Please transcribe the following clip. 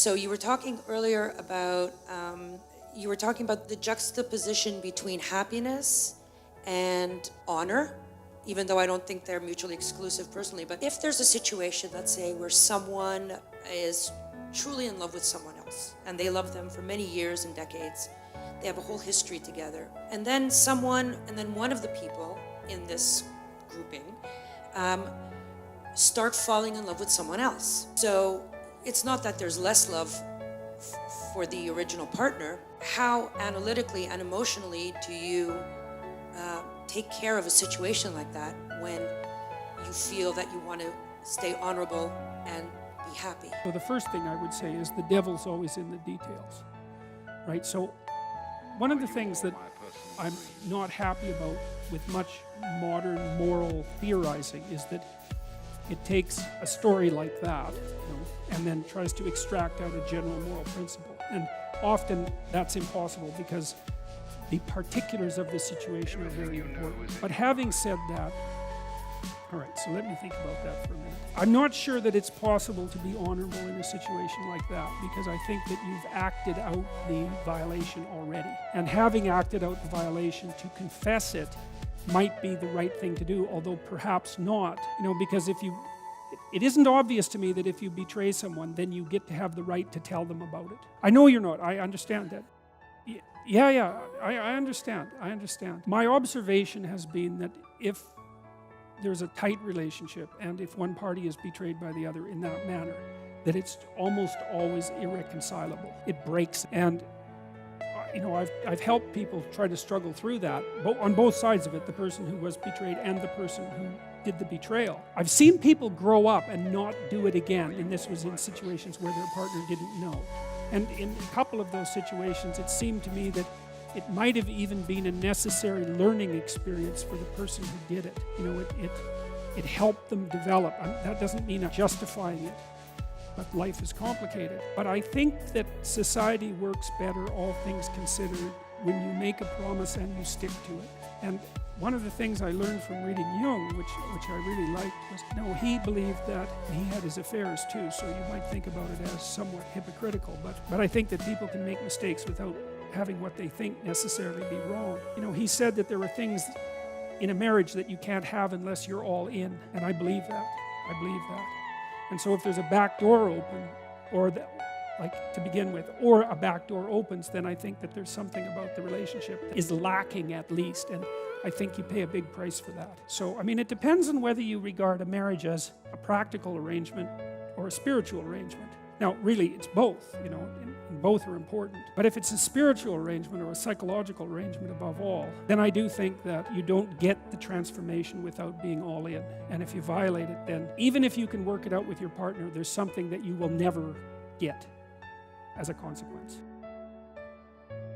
So you were talking earlier about, the juxtaposition between happiness and honor, even though I don't think they're mutually exclusive personally. But if there's a situation, let's say, where someone is truly in love with someone else, and they love them for many years and decades, they have a whole history together, and then one of the people in this grouping start falling in love with someone else. So it's not that there's less love for the original partner. How analytically and emotionally do you take care of a situation like that when you feel that you want to stay honorable and be happy? So the first thing I would say is the devil's always in the details, right? So one of the things that I'm not happy about with much modern moral theorizing is that it takes a story like that, and then tries to extract out a general moral principle. And often that's impossible because the particulars of the situation are very important. But having said that, all right, so let me think about that for a minute. I'm not sure that it's possible to be honorable in a situation like that, because I think that you've acted out the violation already. And having acted out the violation, to confess it might be the right thing to do, although perhaps not. Because it isn't obvious to me that if you betray someone, then you get to have the right to tell them about it. I know you're not, I understand that. I understand. My observation has been that if there's a tight relationship, and if one party is betrayed by the other in that manner, that it's almost always irreconcilable. It breaks. And I've helped people try to struggle through that, on both sides of it, the person who was betrayed and the person who did the betrayal. I've seen people grow up and not do it again, and this was in situations where their partner didn't know. And in a couple of those situations, it seemed to me that it might have even been a necessary learning experience for the person who did it. It helped them develop. That doesn't mean I'm justifying it, but life is complicated. But I think that society works better, all things considered, when you make a promise and you stick to it. And one of the things I learned from reading Jung, which I really liked, was he believed that he had his affairs too, so you might think about it as somewhat hypocritical, but I think that people can make mistakes without having what they think necessarily be wrong. He said that there are things in a marriage that you can't have unless you're all in, and I believe that. And so if there's a back door open, to begin with, or a back door opens, then I think that there's something about the relationship that is lacking at least, and I think you pay a big price for that. So, it depends on whether you regard a marriage as a practical arrangement or a spiritual arrangement. Now, really, it's both, and both are important. But if it's a spiritual arrangement or a psychological arrangement above all, then I do think that you don't get the transformation without being all in. And if you violate it, then even if you can work it out with your partner, there's something that you will never get as a consequence.